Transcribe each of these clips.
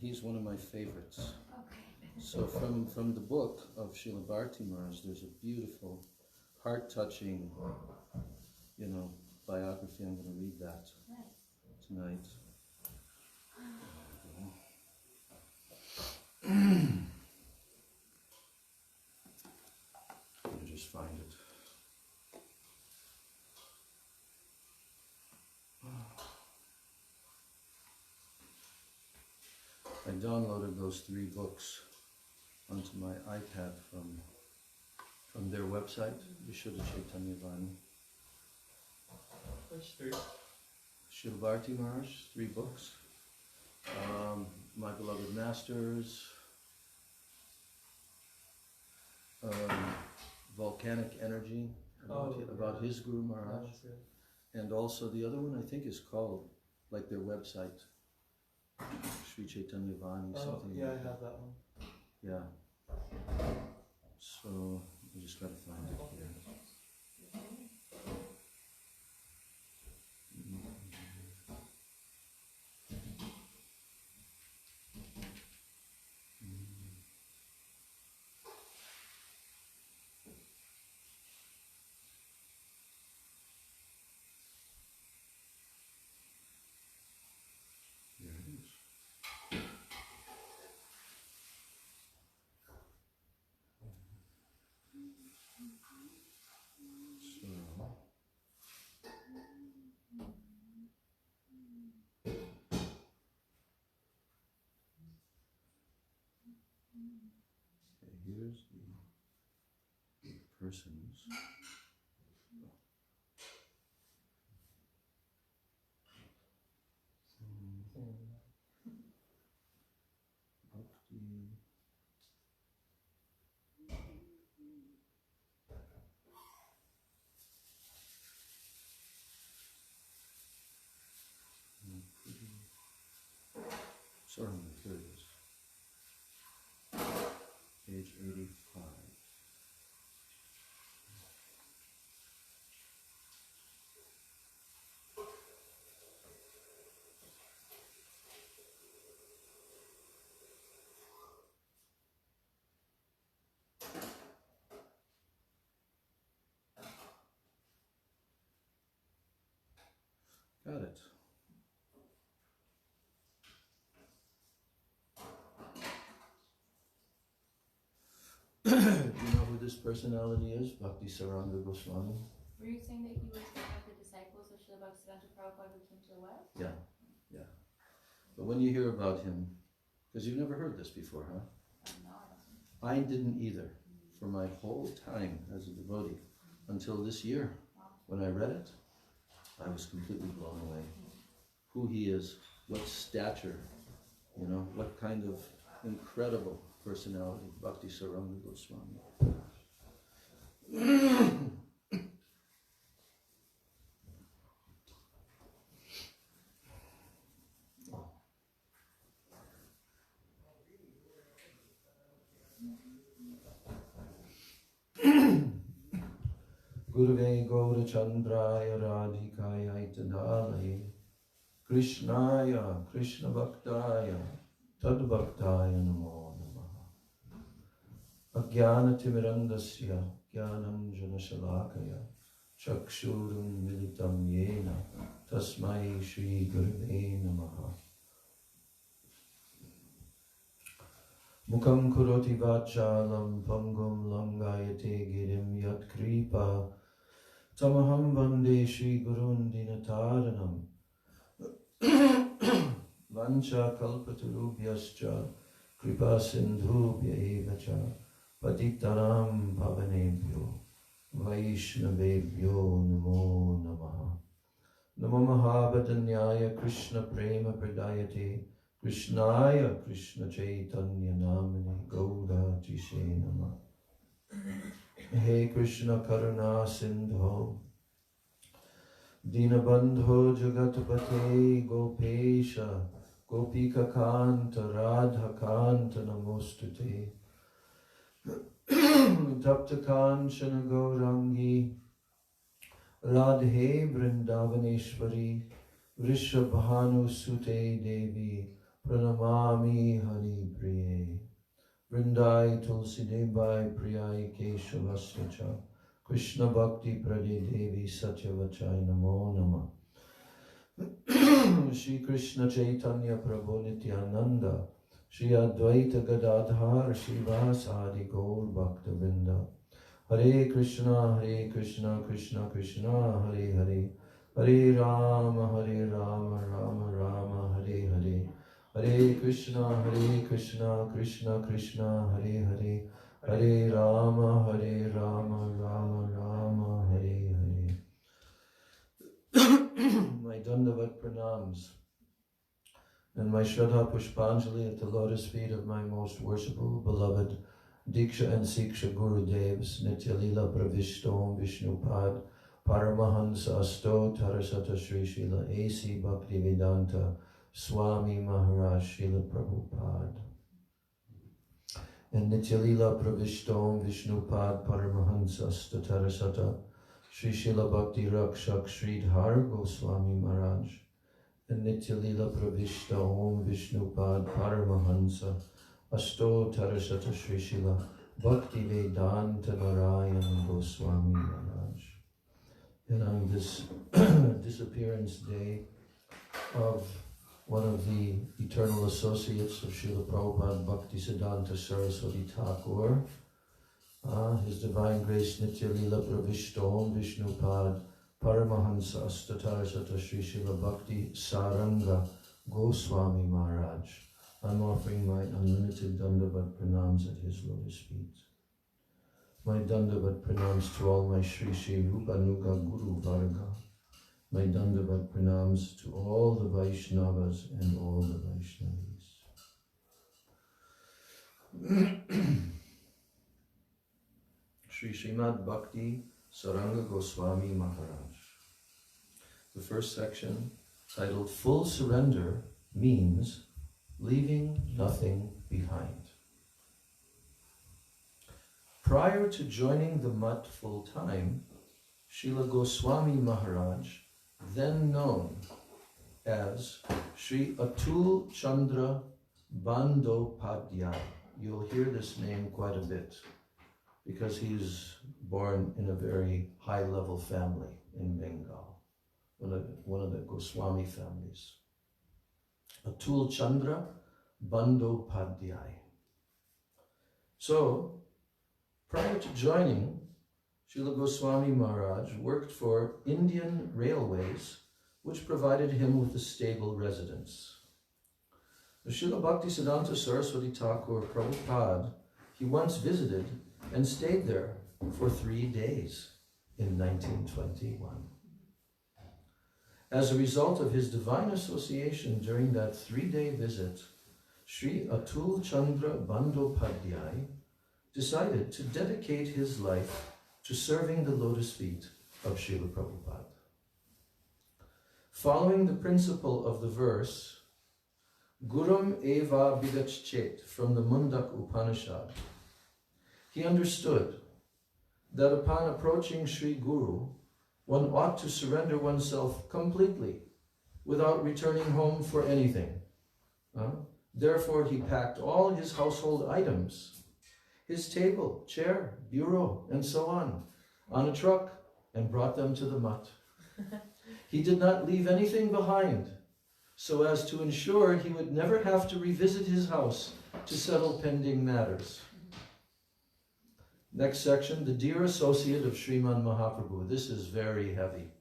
he's one of my favorites. Okay. So from the book of Srila Bharati Maharaj, there's a beautiful, heart-touching, biography. I'm going to read that tonight. Let me just find it. I downloaded those 3 books onto my iPad from their website, Vishuddha Chaitanya Vani. Which 3? Srila Bharati Maharaj, 3 books. My Beloved Masters, Volcanic Energy, about his Guru Maharaj. And also the other one I think is called, like their website, Sri Chaitanya Vani, something yeah, like I have that one. Yeah. So, I just got to find it here. There it is. Here's the persons. Bhakti. Sorry, here it is. Page 85. Got it. Do you know who this personality is? Bhakti Saranga Goswami. Were you saying that he was one of the disciples of Srila Bhaktisiddhanta Prabhupada who came to the West? Yeah. But when you hear about him, because you've never heard this before, huh? No, I didn't either for my whole time as a devotee until this year. When I read it, I was completely blown away. Who he is, what stature, what kind of incredible personality, Bhakti Saranga Goswami. Gurave Gaura Chandraya Radhikaya Itadalaye Krishnaya Krishna Bhaktaya Tad Bhaktaya Namo Namaha Ajnana Timirandasya Jnanam Janashalakaya Chakshurum Militam Yena Tasmai Shri Gurave Namaha Mukam Kuroti Vachalam Pangum Langayate Girim Yat Kripa Tamaham Vande Shri Gurun Dinataranam Vancha Kalpatarubhyascha Kripa Sindhubhya Evacha Patitanam Pavanebhyo Vaishnavebhyo Namo Namaha Namo Mahabhadanyaya Krishna Prema Pradayate Krishnaya Krishna Chaitanya Namani Gauda Tishe Nama Hey Krishna Karuna Sindho Dinabandho Jagatpate Gopesha Gopika Kanta Radha Kanta Namostute Tapta Kanchana Gaurangi Radhe Vrindavaneshwari Vrishabhanu Sute Devi Pranamami Hari Priye. Vrindai Tulsi Debai Priyai Keshavasya Cha. Krishna Bhakti Prade Devi Satyavachai Namo Nama. Shri Krishna Chaitanya Prabhu Nityananda. Shri Advaita Gadadhar Shivasadi Gaur Bhakta Vrinda. Hare Krishna, Krishna Krishna, Hare Hare. Hare Rama, Rama Rama, Hare Hare. Hare Krishna, Krishna Krishna, Hare Hare. Hare Rama, Rama Rama, Hare Hare. My Dandavat Pranams and my Shraddha Pushpanjali at the lotus feet of my most worshipful, beloved Diksha and Siksha Gurudevs, Nityalila Pravishtom Vishnupad, Paramahansa Asto Tarasata Sri Srila A.C. Bhaktivedanta Swami Maharaj Srila Prabhupada. And Nityalila Pravishtom Vishnupad Paramahansa Asto Tarasata Sri Srila Bhakti Rakshak Sridhar Goswami Maharaj. And Nityalila Pravishta Om Vishnupad Paramahansa Asto Tarasata Sri Srila Bhakti Vedanta Narayan Goswami Maharaj. And on this disappearance day of one of the eternal associates of Srila Prabhupada, Bhaktisiddhanta Saraswati Thakur, His Divine Grace Nityalila Pravishtom Vishnupad Paramahansa Astatarasata Sri Srila Bhakti Saranga Goswami Maharaj. I'm offering my unlimited Dandavat Pranams at his lotus feet. My Dandavat Pranams to all my Sri Sri Rupanuga Guru Varga. My Dandavat Pranams to all the Vaishnavas and all the Vaishnavis. Sri Srimad Bhakti Saranga Goswami Maharaj. The first section, titled Full Surrender, means leaving nothing behind. Prior to joining the mutt full-time, Srila Goswami Maharaj, then known as Sri Atul Chandra Bandopadhyay. You'll hear this name quite a bit because he's born in a very high-level family in Bengal, one of the Goswami families. Atul Chandra Bandopadhyay. So, prior to joining, Srila Goswami Maharaj worked for Indian Railways, which provided him with a stable residence. The Srila Bhaktisiddhanta Saraswati Thakur Prabhupada, he once visited and stayed there for 3 days in 1921. As a result of his divine association during that 3-day visit, Sri Atul Chandra Bandopadhyay decided to dedicate his life to serving the lotus feet of Srila Prabhupada. Following the principle of the verse, Gurum eva bigachet, from the Mundak Upanishad, he understood that upon approaching Sri Guru, one ought to surrender oneself completely without returning home for anything. Therefore, he packed all his household items, his table, chair, bureau, and so on a truck and brought them to the mutt. He did not leave anything behind so as to ensure he would never have to revisit his house to settle pending matters. Next section, the dear associate of Srimad Mahaprabhu. This is very heavy,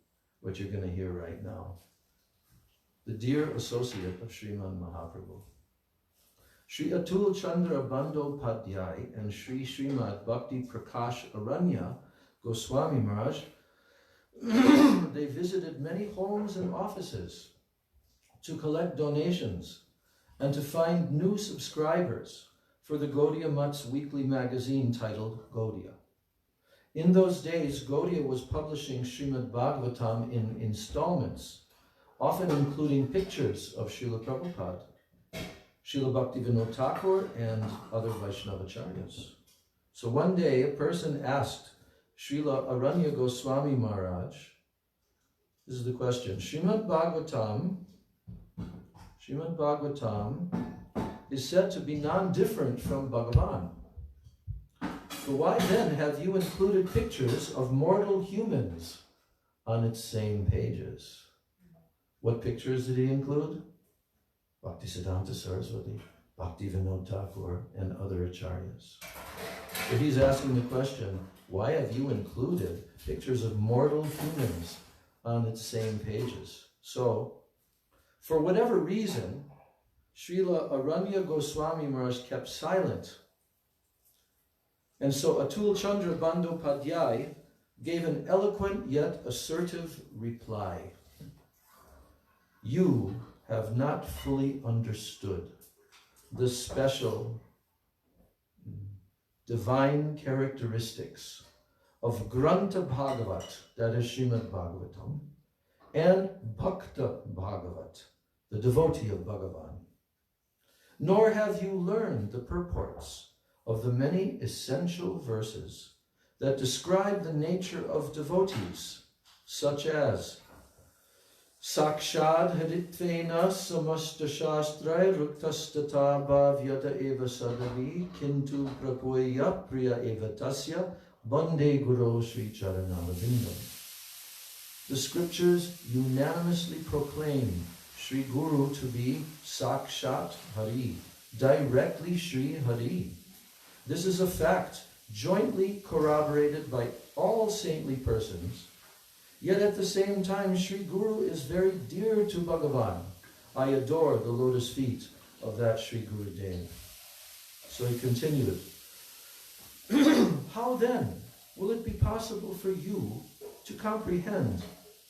what you're going to hear right now. The dear associate of Srimad Mahaprabhu. Sri Atul Chandra Bandopadhyay and Sri Srimad Bhakti Prakash Aranya Goswami Maharaj, they visited many homes and offices to collect donations and to find new subscribers for the Gaudiya Mutt's weekly magazine titled Gaudiya. In those days, Gaudiya was publishing Srimad Bhagavatam in installments, often including pictures of Srila Prabhupada, Srila Bhaktivinoda Thakur, and other Vaishnavacharyas. So one day, a person asked Srila Aranya Goswami Maharaj, this is the question, Srimad Bhagavatam Srimad Bhagavatam is said to be non-different from Bhagavan. So why then have you included pictures of mortal humans on its same pages? What pictures did he include? Bhaktisiddhanta Saraswati, Bhaktivinoda Thakur, and other acharyas. So he's asking the question, why have you included pictures of mortal humans on its same pages? So, for whatever reason, Srila Aranya Goswami Maharaj kept silent. And so Atul Chandra Bandyopadhyay gave an eloquent yet assertive reply. You have not fully understood the special divine characteristics of Grantha Bhagavat, that is Srimad Bhagavatam, and Bhakta Bhagavat, the devotee of Bhagavan. Nor have you learned the purports of the many essential verses that describe the nature of devotees, such as Sakshad Haritvena Samasta Shastrai Ruktastata Bhavyata Eva Sadavi Kintu Prapoya Priya Eva Tasya Bande Guru Sri Charanavindam. The scriptures unanimously proclaim Sri Guru to be Sakshat Hari, directly Sri Hari. This is a fact jointly corroborated by all saintly persons. Yet at the same time, Sri Guru is very dear to Bhagavan. I adore the lotus feet of that Sri Gurudev. So he continued, how then will it be possible for you to comprehend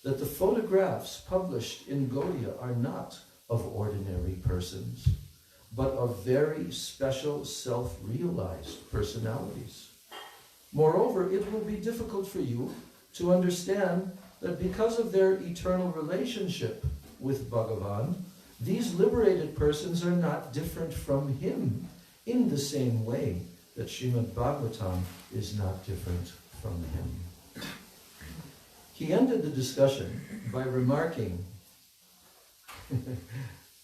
that the photographs published in Gaudiya are not of ordinary persons, but of very special self-realized personalities? Moreover, it will be difficult for you to understand that because of their eternal relationship with Bhagavan, these liberated persons are not different from him in the same way that Srimad Bhagavatam is not different from him. He ended the discussion by remarking,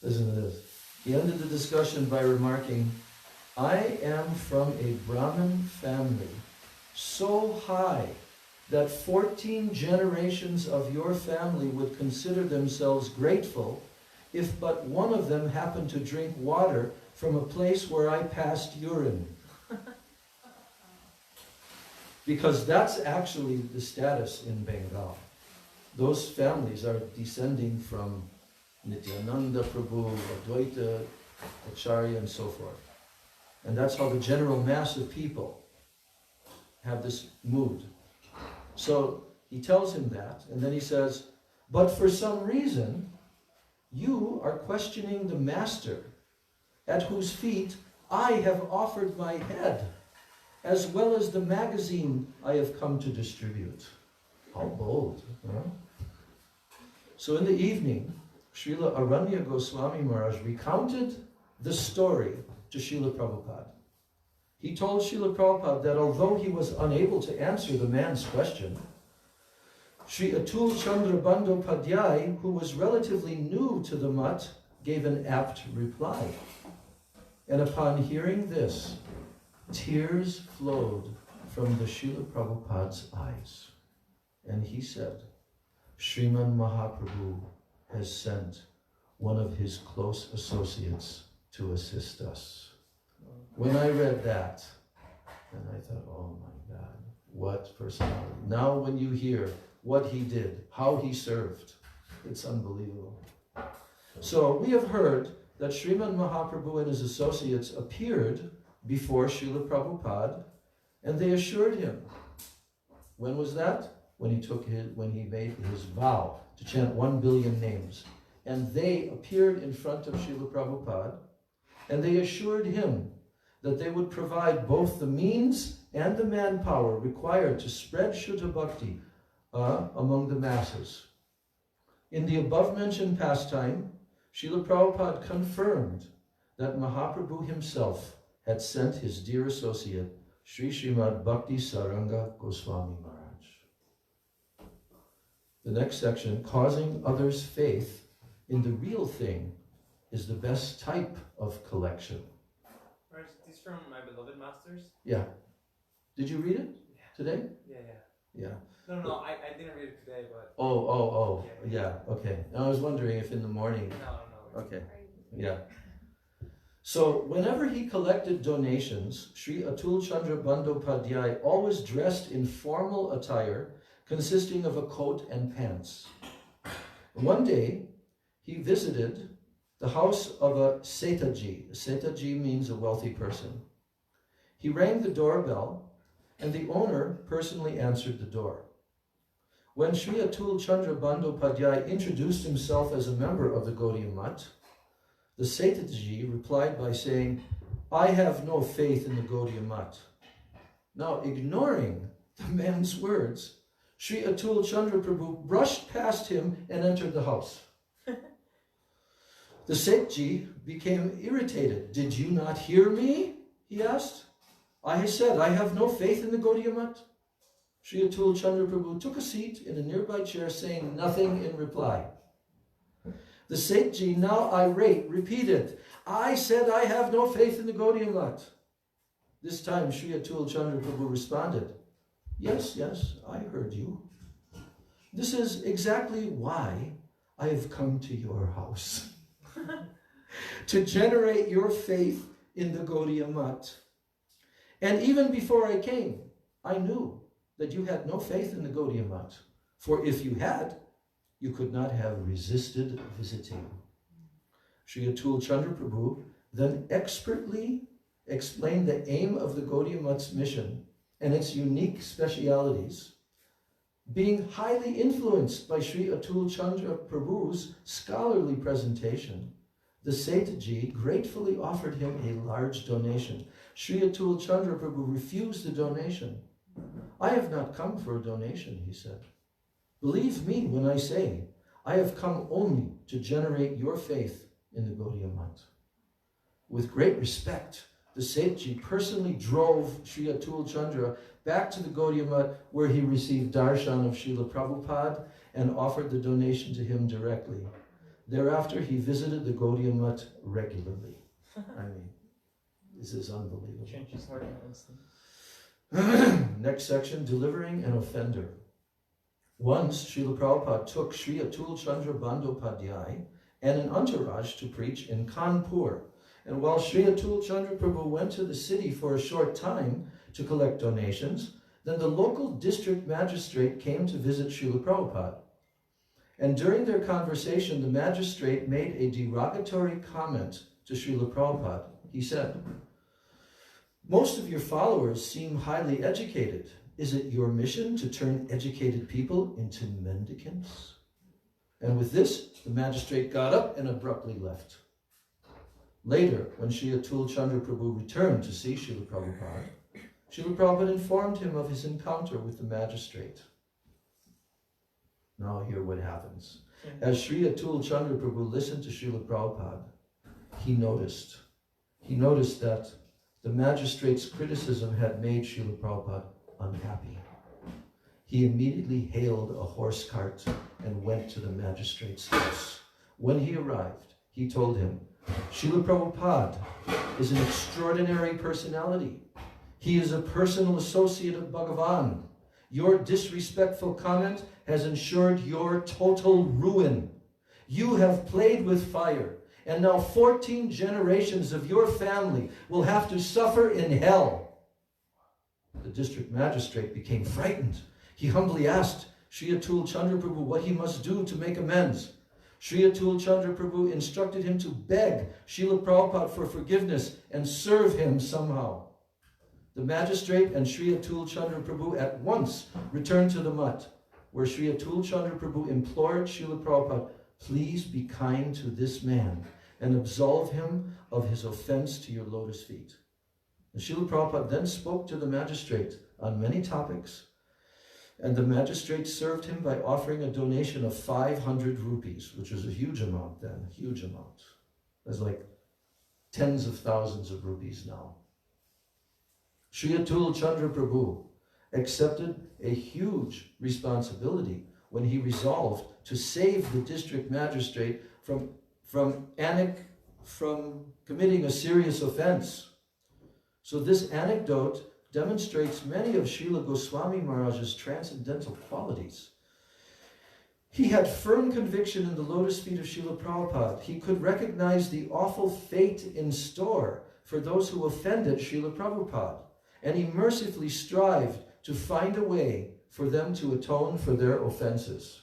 listen to this, he ended the discussion by remarking, I am from a Brahmin family so high that 14 generations of your family would consider themselves grateful if but one of them happened to drink water from a place where I passed urine. Because that's actually the status in Bengal. Those families are descending from Nityananda Prabhu, Advaita, Acharya, and so forth. And that's how the general mass of people have this mood. So he tells him that, and then he says, but for some reason, you are questioning the master at whose feet I have offered my head, as well as the magazine I have come to distribute. How bold, huh? So in the evening, Srila Aranya Goswami Maharaj recounted the story to Srila Prabhupada. He told Srila Prabhupada that although he was unable to answer the man's question, Sri Atul Chandra Bandyopadhyay, who was relatively new to the mutt, gave an apt reply. And upon hearing this, tears flowed from the Srila Prabhupada's eyes. And he said, Sriman Mahaprabhu has sent one of his close associates to assist us. When I read that, and I thought, oh my God, what personality. Now when you hear what he did, how he served, it's unbelievable. So we have heard that Sriman Mahaprabhu and his associates appeared before Srila Prabhupada, and they assured him. When was that? When he made his vow to chant 1 billion names. And they appeared in front of Srila Prabhupada, and they assured him that they would provide both the means and the manpower required to spread Shuddha Bhakti among the masses. In the above-mentioned pastime, Srila Prabhupada confirmed that Mahaprabhu himself had sent his dear associate, Sri Srimad Bhakti Saranga Goswami Maharaj. The next section, causing others' faith in the real thing is the best type of collection. Right, this from my beloved masters. Yeah. Did you read it today? Yeah. Yeah. No, I didn't read it today, but. Oh. Yeah. Okay. Now I was wondering if in the morning. No. Okay. Yeah. So whenever he collected donations, Sri Atul Chandra Bandyopadhyay always dressed in formal attire consisting of a coat and pants. One day, he visited the house of a Setaji. A Setaji means a wealthy person. He rang the doorbell, and the owner personally answered the door. When Sri Atul Chandra Bandyopadhyay introduced himself as a member of the Gaudiya Math, the Setaji replied by saying, "I have no faith in the Gaudiya Math." Now, ignoring the man's words, Sri Atul Chandra Prabhu brushed past him and entered the house. The Setaji became irritated. "Did you not hear me?" he asked. "I said I have no faith in the Gaudiya Math." Sri Atul Chandra Prabhu took a seat in a nearby chair, saying nothing in reply. The Setaji, now irate, repeated, "I said I have no faith in the Gaudiya Math." This time Sri Atul Chandra Prabhu responded, Yes, I heard you. This is exactly why I have come to your house. To generate your faith in the Gaudiya Math. And even before I came, I knew that you had no faith in the Gaudiya Math. For if you had, you could not have resisted visiting. Sri Atul Chandra Prabhu then expertly explained the aim of the Gaudiya Math's mission and its unique specialities. Being highly influenced by Sri Atul Chandra Prabhu's scholarly presentation, the Setaji gratefully offered him a large donation. Sri Atul Chandra Prabhu refused the donation. "I have not come for a donation," he said. "Believe me when I say, I have come only to generate your faith in the Gaudiya Math." With great respect, the Setaji personally drove Sri Atul Chandra back to the Gaudiya Math, where he received darshan of Srila Prabhupada and offered the donation to him directly. Thereafter, he visited the Gaudiya Math regularly. I mean, this is unbelievable. Changes heart in an instant. Next section, delivering an offender. Once, Srila Prabhupada took Sri Atul Chandra Bandyopadhyay and an entourage to preach in Kanpur. And while Sri Atul Chandra Prabhu went to the city for a short time to collect donations, then the local district magistrate came to visit Srila Prabhupada. And during their conversation, the magistrate made a derogatory comment to Srila Prabhupada. He said, "Most of your followers seem highly educated. Is it your mission to turn educated people into mendicants?" And with this, the magistrate got up and abruptly left. Later, when Sri Atul Chandra Prabhu returned to see Srila Prabhupada, Srila Prabhupada informed him of his encounter with the magistrate. Now hear what happens. As Sri Atul Chandra Prabhu listened to Srila Prabhupada, he noticed that the magistrate's criticism had made Srila Prabhupada unhappy. He immediately hailed a horse cart and went to the magistrate's house. When he arrived, he told him, "Srila Prabhupada is an extraordinary personality. He is a personal associate of Bhagavan. Your disrespectful comment has ensured your total ruin. You have played with fire, and now 14 generations of your family will have to suffer in hell." The district magistrate became frightened. He humbly asked Sri Atul Chandra Prabhu what he must do to make amends. Sri Atul Chandra Prabhu instructed him to beg Srila Prabhupada for forgiveness and serve him somehow. The magistrate and Sri Atul Chandra Prabhu at once returned to the Math, where Sri Atul Chandra Prabhu implored Srila Prabhupada, "Please be kind to this man and absolve him of his offense to your lotus feet." And Srila Prabhupada then spoke to the magistrate on many topics, and the magistrate served him by offering a donation of 500 rupees, which was a huge amount then, huge amount. That's like tens of thousands of rupees now. Sri Atul Chandra Prabhu accepted a huge responsibility when he resolved to save the district magistrate from from committing a serious offense. So this anecdote demonstrates many of Srila Goswami Maharaj's transcendental qualities. He had firm conviction in the lotus feet of Srila Prabhupada. He could recognize the awful fate in store for those who offended Srila Prabhupada, and he mercifully strived to find a way for them to atone for their offenses.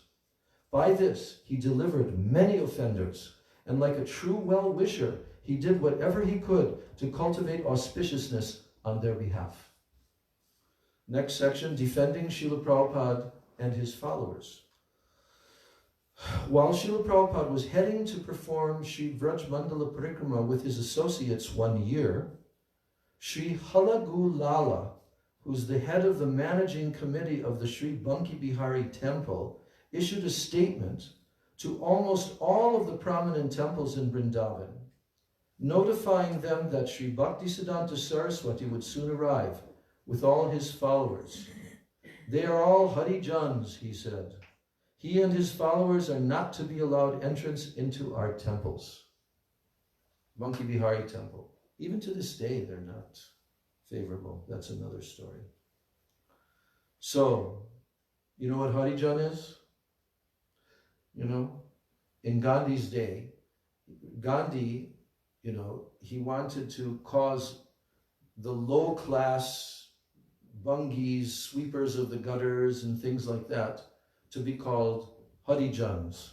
By this, he delivered many offenders, and like a true well-wisher, he did whatever he could to cultivate auspiciousness on their behalf. Next section, defending Srila Prabhupada and his followers. While Srila Prabhupada was heading to perform Sri Braj Mandala Parikrama with his associates one year, Sri Halagu Lala, who's the head of the managing committee of the Sri Banki Bihari temple, issued a statement to almost all of the prominent temples in Vrindavan, notifying them that Sri Bhaktisiddhanta Saraswati would soon arrive with all his followers. They are all Harijans, he said. He and his followers are not to be allowed entrance into our temples. Banki Bihari temple. Even to this day, they're not favorable. That's another story. So, you know what Harijan is? You know, in Gandhi's day, Gandhi, you know, he wanted to cause the low-class bungis, sweepers of the gutters and things like that to be called Harijans.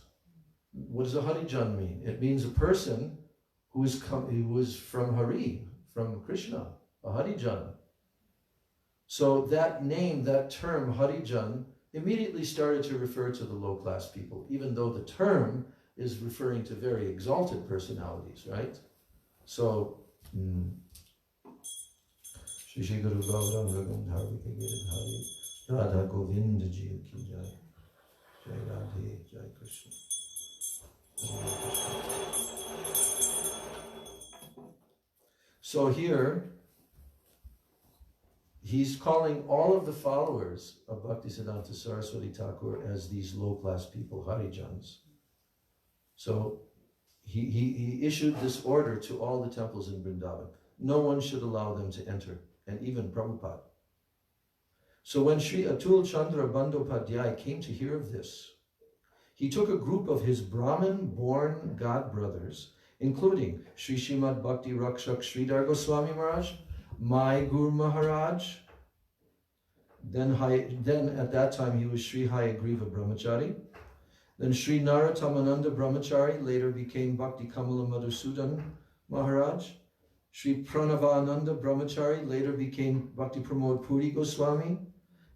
What does a Harijan mean? It means a person who is from Hari, from Krishna, a Harijan. So that name, that term, Harijan, immediately started to refer to the low-class people, even though the term is referring to very exalted personalities, right? So, Shri Shri Guru Gauranga Gandharva Ke Giridhari Radha Govinda Ji Ki Jai. Jai Radhe, Jai Krishna. So here, he's calling all of the followers of Bhaktisiddhanta Saraswati Thakur as these low-class people, Harijans. So he issued this order to all the temples in Vrindavan. No one should allow them to enter, and even Prabhupada. So when Sri Atul Chandra Bandyopadhyay came to hear of this, he took a group of his Brahmin-born god brothers, including Sri Srimad Bhakti Rakshak Sridhar Goswami Maharaj, my Guru Maharaj, then at that time he was Sri Hayagriva Brahmachari, then Sri Narottamananda Brahmachari, later became Bhakti Kamala Madhusudan Maharaj, Sri Pranavananda Brahmachari, later became Bhakti Pramod Puri Goswami,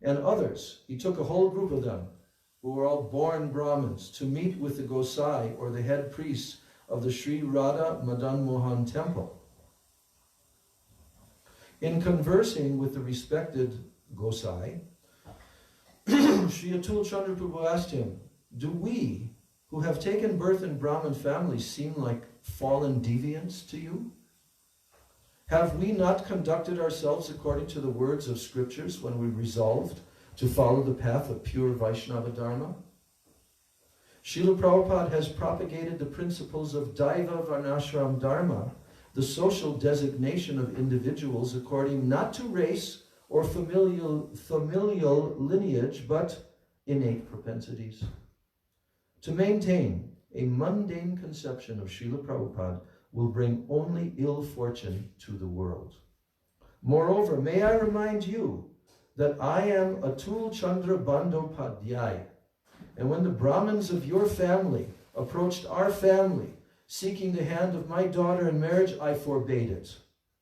and others. He took a whole group of them, who were all born Brahmins, to meet with the Gosai, or the head priests of the Sri Radha Madan Mohan temple. In conversing with the respected Gosai, Sri Atul Chandra Prabhu asked him, do we, who have taken birth in Brahmin families, seem like fallen deviants to you? Have we not conducted ourselves according to the words of scriptures when we resolved to follow the path of pure Vaishnava Dharma? Srila Prabhupada has propagated the principles of Daiva Varnashram Dharma, the social designation of individuals according not to race or familial lineage, but innate propensities. To maintain a mundane conception of Srila Prabhupada will bring only ill fortune to the world. Moreover, may I remind you that I am Atul Chandra Bandyopadhyay, and when the Brahmins of your family approached our family seeking the hand of my daughter in marriage, I forbade it.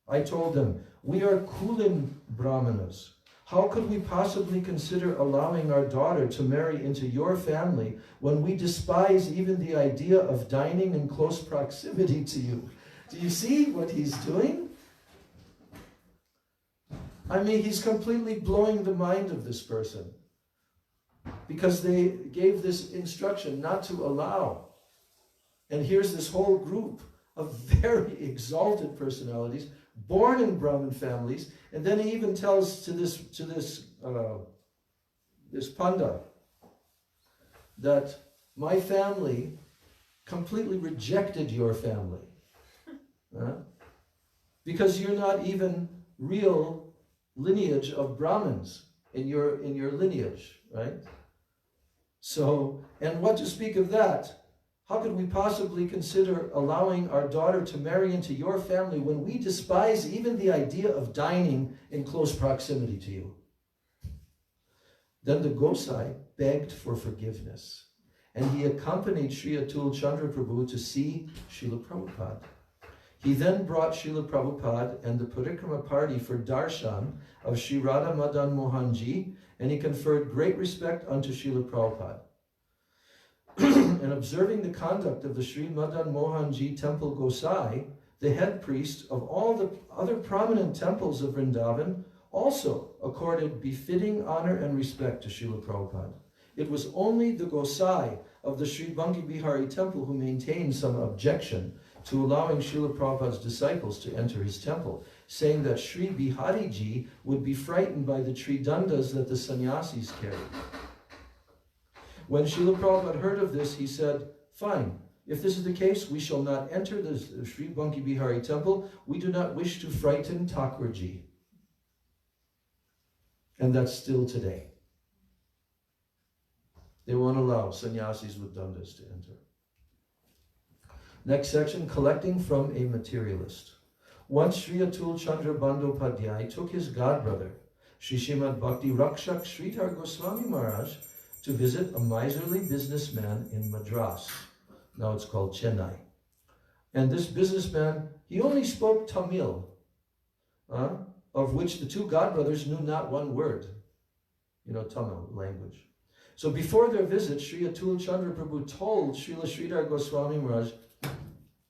I told them, we are Kulin Brahmanas. How could we possibly consider allowing our daughter to marry into your family when we despise even the idea of dining in close proximity to you? Do you see what he's doing? I mean, he's completely blowing the mind of this person, because they gave this instruction not to allow. And here's this whole group of very exalted personalities, born in Brahmin families, and then he even tells to this Panda that my family completely rejected your family. Because you're not even real lineage of Brahmins in your lineage, right? So, and what to speak of that? How could we possibly consider allowing our daughter to marry into your family when we despise even the idea of dining in close proximity to you? Then the Gosai begged for forgiveness, and he accompanied Sri Atul Chandra Prabhu to see Srila Prabhupada. He then brought Srila Prabhupada and the Parikrama party for darshan of Sri Radha Madan Mohanji, and he conferred great respect unto Srila Prabhupada. And observing the conduct of the Sri Madan Mohanji Temple Gosai, the head priest of all the other prominent temples of Vrindavan, also accorded befitting honor and respect to Srila Prabhupada. It was only the Gosai of the Sri Bangi Bihari temple who maintained some objection to allowing Srila Prabhupada's disciples to enter his temple, saying that Sri Bihari Ji would be frightened by the tridandas that the sannyasis carried. When Srila Prabhupada heard of this, he said, "Fine, if this is the case, we shall not enter the Sri Bangi Bihari temple. We do not wish to frighten Thakurji." And that's still today. They won't allow sannyasis with dandas to enter. Next section, collecting from a materialist. Once Sri Atul Chandra Bandyopadhyay took his godbrother, Sri Srimad Bhakti Rakshak Sridhar Goswami Maharaj, to visit a miserly businessman in Madras. Now it's called Chennai. And this businessman, he only spoke Tamil, of which the two godbrothers knew not one word. You know, Tamil language. So before their visit, Sri Atul Chandra Prabhu told Srila Sridhar Goswami Maharaj,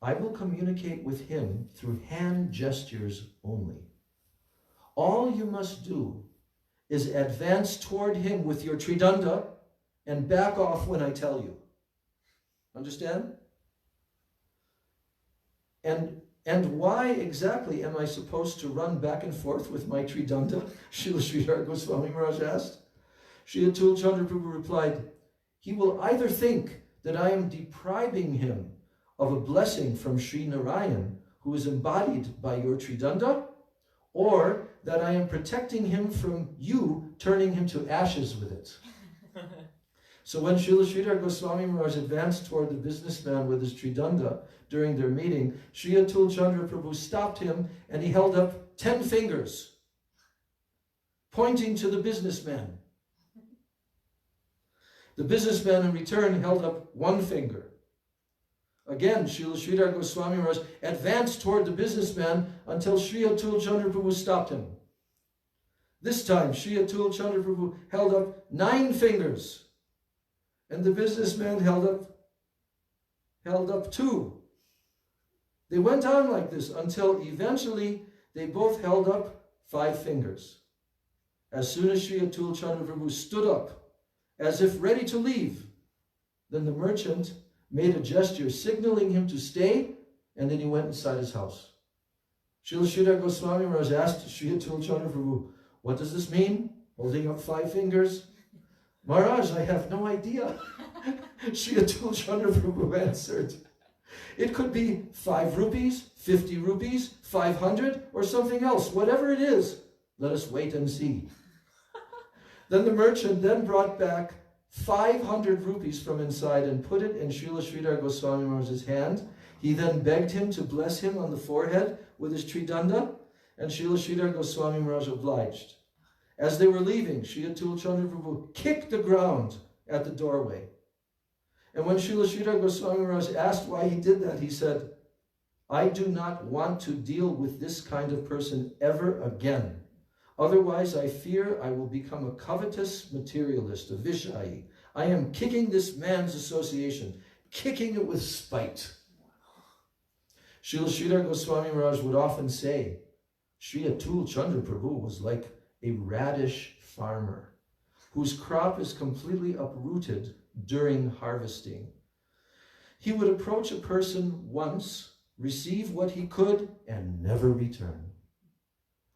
"I will communicate with him through hand gestures only. All you must do is advance toward him with your tridanda and back off when I tell you." Understand? And why exactly am I supposed to run back and forth with my tridanda? Srila Sridhar Goswami Maharaj asked. Sri Atul Chandra Prabhu replied, "He will either think that I am depriving him of a blessing from Sri Narayan, who is embodied by your tridanda, or that I am protecting him from you turning him to ashes with it." So when Srila Sridhar Goswami Maharaj advanced toward the businessman with his tridanda during their meeting, Sri Atul Chandra Prabhu stopped him and he held up 10 fingers, pointing to the businessman. The businessman in return held up 1 finger. Again, Srila Sridhar Goswami Maharaj advanced toward the businessman until Sri Atul Chandra Prabhu stopped him. This time, Sri Atul Chandra Prabhu held up 9 fingers. And the businessman held up 2. They went on like this until eventually they both held up 5 fingers. As soon as Sri Atul Chandra Prabhu stood up, as if ready to leave, then the merchant made a gesture signaling him to stay, and then he went inside his house. Srila Sridhar Goswami Maharaj asked Sri Atul Chandra Prabhu, "What does this mean? Holding up 5 fingers?" "Maharaj, I have no idea." Sri Atul Chandra Prabhu answered, "It could be 5 rupees, 50 rupees, 500, or something else. Whatever it is, let us wait and see." Then the merchant then brought back 500 rupees from inside and put it in Srila Sridhar Goswami Maharaj's hand. He then begged him to bless him on the forehead with his tridanda, and Srila Sridhar Goswami Maharaj obliged. As they were leaving, Sri Atul Chandra Prabhu kicked the ground at the doorway. And when Srila Sridhar Goswami Maharaj asked why he did that, he said, "I do not want to deal with this kind of person ever again. Otherwise, I fear I will become a covetous materialist, a Vishayi. I am kicking this man's association, kicking it with spite." Srila Sridhar Goswami Maharaj would often say, Sri Atul Chandra Prabhu was like a radish farmer whose crop is completely uprooted during harvesting. He would approach a person once, receive what he could, and never return.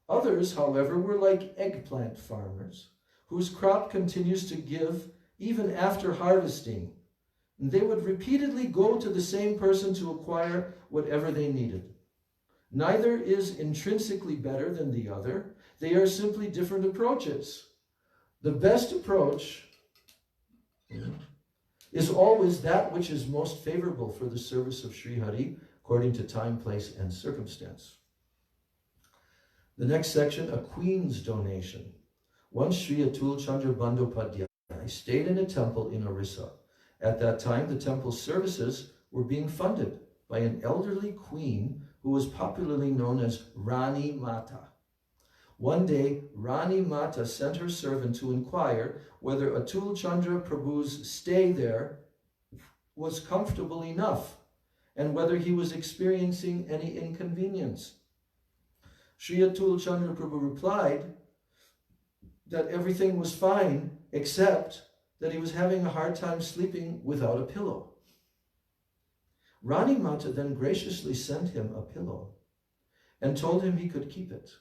Others, however, were like eggplant farmers, whose crop continues to give even after harvesting. And they would repeatedly go to the same person to acquire whatever they needed. Neither is intrinsically better than the other. They are simply different approaches. The best approach is always that which is most favorable for the service of Sri Hari, according to time, place, and circumstance. The next section, a queen's donation. Once Sri Atul Chandra Bandyopadhyay stayed in a temple in Orissa. At that time, the temple's services were being funded by an elderly queen who was popularly known as Rani Mata. One day, Rani Mata sent her servant to inquire whether Atul Chandra Prabhu's stay there was comfortable enough and whether he was experiencing any inconvenience. Sri Atul Chandra Prabhu replied that everything was fine except that he was having a hard time sleeping without a pillow. Rani Mata then graciously sent him a pillow and told him he could keep it.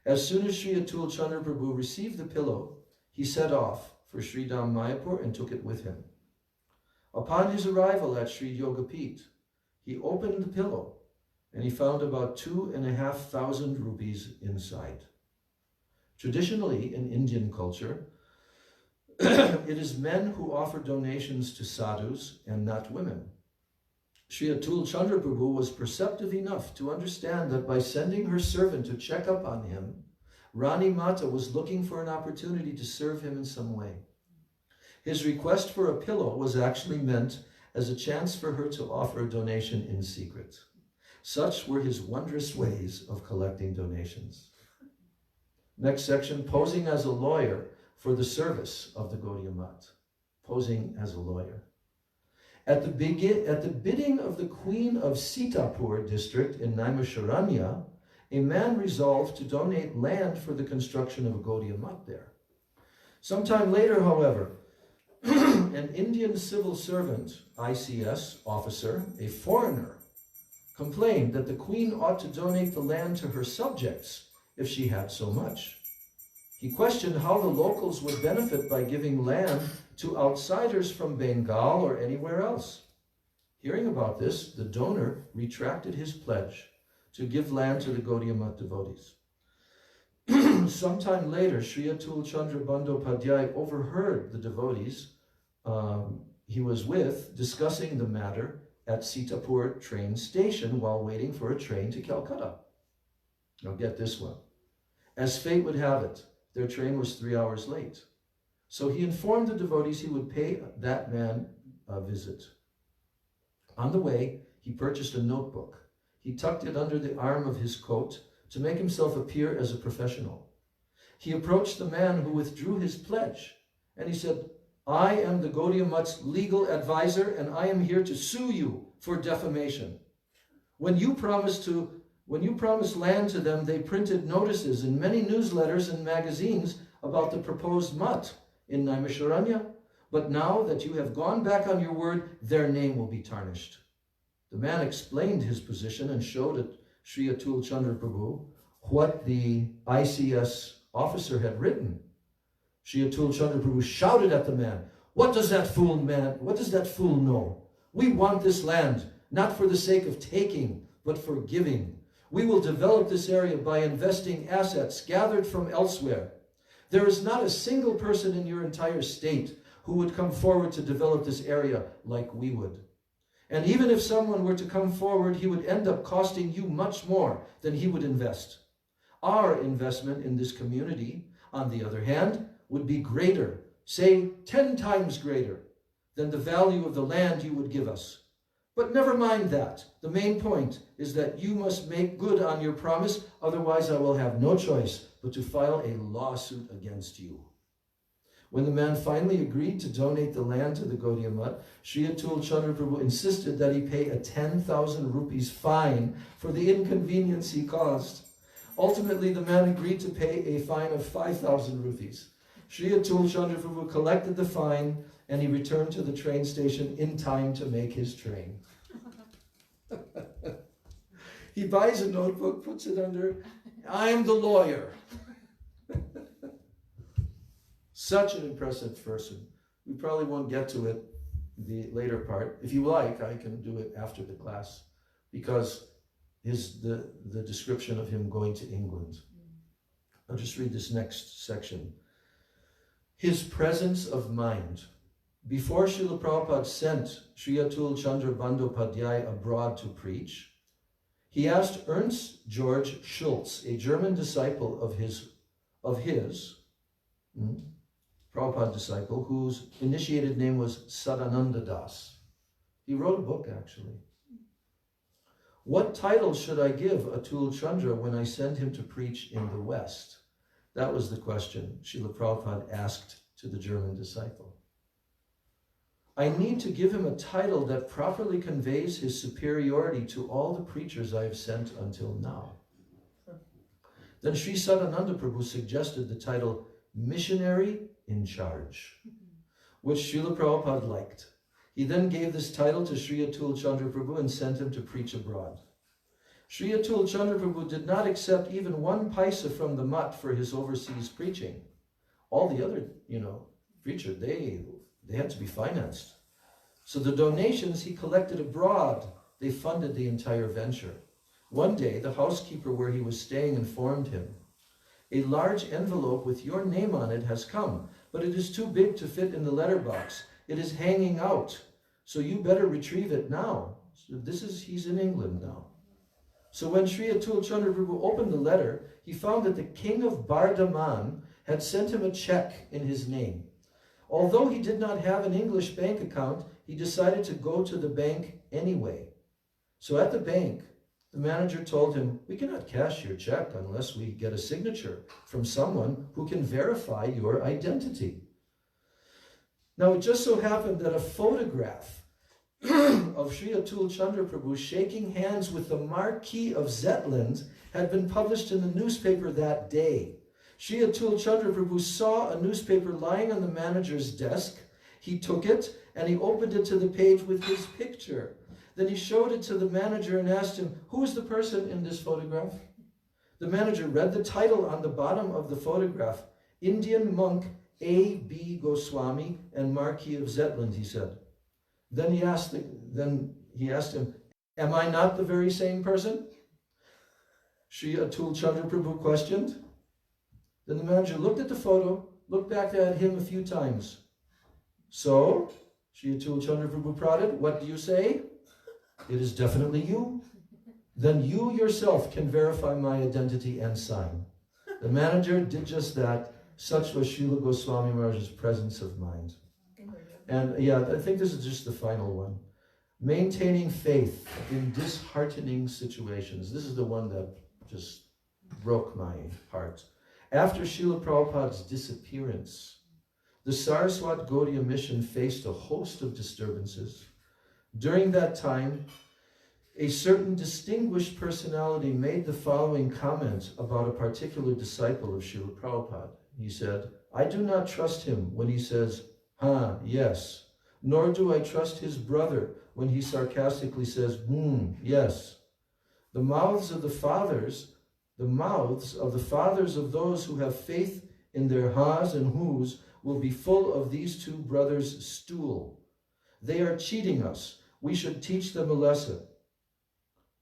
As soon as Sri Atul Chandra Prabhu received the pillow, he set off for Sri Dham Mayapur and took it with him. Upon his arrival at Sri Yogapith, he opened the pillow and he found about 2,500 rupees inside. Traditionally, in Indian culture, it is men who offer donations to sadhus and not women. Sri Atul Chandra Prabhu was perceptive enough to understand that by sending her servant to check up on him, Rani Mata was looking for an opportunity to serve him in some way. His request for a pillow was actually meant as a chance for her to offer a donation in secret. Such were his wondrous ways of collecting donations. Next section, posing as a lawyer for the service of the Gaudiya Math. Posing as a lawyer. At the bidding of the Queen of Sitapur district in Naimisharanya, a man resolved to donate land for the construction of a Gaudiya Math there. Sometime later, however, an Indian civil servant, ICS officer, a foreigner, complained that the queen ought to donate the land to her subjects if she had so much. He questioned how the locals would benefit by giving land to outsiders from Bengal or anywhere else. Hearing about this, the donor retracted his pledge to give land to the Gaudiya Math devotees. Sometime later, Sri Atul Chandra Bandyopadhyay overheard the devotees he was with discussing the matter at Sitapur train station while waiting for a train to Calcutta. Now get this one. As fate would have it, their train was 3 hours late. So he informed the devotees he would pay that man a visit. On the way, he purchased a notebook. He tucked it under the arm of his coat to make himself appear as a professional. He approached the man who withdrew his pledge, and he said, "I am the Gaudiya Math's legal advisor, and I am here to sue you for defamation. When you promised land to them, they printed notices in many newsletters and magazines about the proposed math in Naimisharanya, but now that you have gone back on your word, their name will be tarnished." The man explained his position and showed Sri Atul Chandra Prabhu what the ICS officer had written. Sri Atul Chandra Prabhu shouted at the man, what does that fool know? We want this land, not for the sake of taking, but for giving. We will develop this area by investing assets gathered from elsewhere. There is not a single person in your entire state who would come forward to develop this area like we would. And even if someone were to come forward, he would end up costing you much more than he would invest. Our investment in this community, on the other hand, would be greater, say 10 times greater, than the value of the land you would give us. But never mind that. The main point is that you must make good on your promise, otherwise I will have no choice but to file a lawsuit against you. When the man finally agreed to donate the land to the Gaudiya Math, Sri Atul Chandra Prabhu insisted that he pay a 10,000 rupees fine for the inconvenience he caused. Ultimately, the man agreed to pay a fine of 5,000 rupees. Sri Atul Chandra Prabhu collected the fine and he returned to the train station in time to make his train. He buys a notebook, puts it under, I am the lawyer. Such an impressive person. We probably won't get to it, the later part. If you like, I can do it after the class, because the description of him going to England. I'll just read this next section. His presence of mind. Before Srila Prabhupada sent Sri Atul Chandra Bandyopadhyay abroad to preach, he asked Ernst George Schultz, a German disciple of his Prabhupada disciple, whose initiated name was Sadananda Das. He wrote a book, actually. What title should I give Atul Chandra when I send him to preach in the West? That was the question Srila Prabhupada asked to the German disciple. I need to give him a title that properly conveys his superiority to all the preachers I have sent until now. Then Sri Sadananda Prabhu suggested the title Missionary in Charge, which Srila Prabhupada liked. He then gave this title to Sri Atul Chandra Prabhu and sent him to preach abroad. Sri Atul Chandra Prabhu did not accept even one paisa from the mutt for his overseas preaching. All the other, preachers, they had to be financed. So the donations he collected abroad, they funded the entire venture. One day, the housekeeper where he was staying informed him, a large envelope with your name on it has come, but it is too big to fit in the letterbox. It is hanging out, so you better retrieve it now. So he's in England now. So when Sri Atul Chandra Prabhu opened the letter, he found that the king of Bardhaman had sent him a check in his name. Although he did not have an English bank account, he decided to go to the bank anyway. So at the bank, the manager told him, we cannot cash your check unless we get a signature from someone who can verify your identity. Now it just so happened that a photograph of Sri Atul Chandra Prabhu shaking hands with the Marquis of Zetland had been published in the newspaper that day. Sri Atul Chandra Prabhu saw a newspaper lying on the manager's desk. He took it and he opened it to the page with his picture. Then he showed it to the manager and asked him, who is the person in this photograph? The manager read the title on the bottom of the photograph, Indian monk A.B. Goswami and Marquis of Zetland, he said. Then he asked him, am I not the very same person? Sri Atul Chandra Prabhu questioned. Then the manager looked at the photo, looked back at him a few times. So, Sri Atul Chandra Prabhu prodded, what do you say? It is definitely you. Then you yourself can verify my identity and sign. The manager did just that. Such was Srila Goswami Maharaj's presence of mind. And yeah, I think this is just the final one. Maintaining faith in disheartening situations. This is the one that just broke my heart. After Srila Prabhupada's disappearance, the Saraswat Gaudiya mission faced a host of disturbances. During that time, a certain distinguished personality made the following comment about a particular disciple of Srila Prabhupada. He said, I do not trust him when he says, yes, nor do I trust his brother when he sarcastically says, yes. The mouths of the fathers of those who have faith in their ha's and who's will be full of these two brothers' stool. They are cheating us. We should teach them a lesson.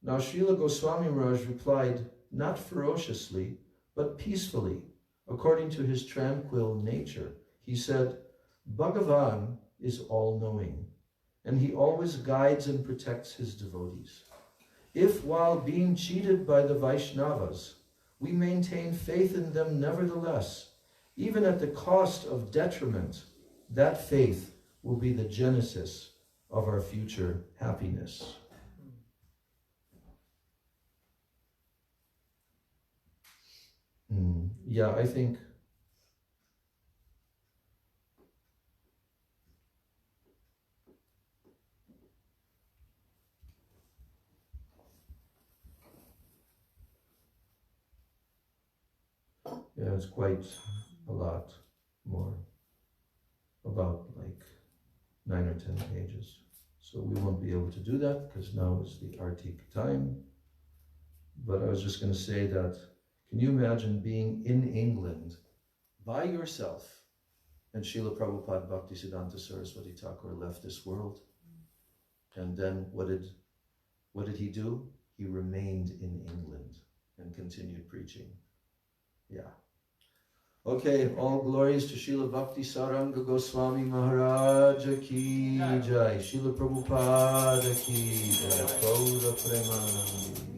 Now Srila Goswami Maharaj replied, not ferociously, but peacefully, according to his tranquil nature. He said, Bhagavan is all-knowing, and he always guides and protects his devotees. If while being cheated by the Vaishnavas, we maintain faith in them nevertheless, even at the cost of detriment, that faith will be the genesis of our future happiness. Yeah, I think it's quite a lot more, about like 9 or 10 pages. So we won't be able to do that because now is the Artik time. But I was just going to say that, can you imagine being in England by yourself and Srila Prabhupada Bhaktisiddhanta Saraswati Thakur left this world? And then what did he do? he remained in England and continued preaching. Yeah. Okay, all glories to Srila Bhakti Saranga Goswami Maharaj ki jai, Srila Prabhupada ki jai, Gaura Premanandi.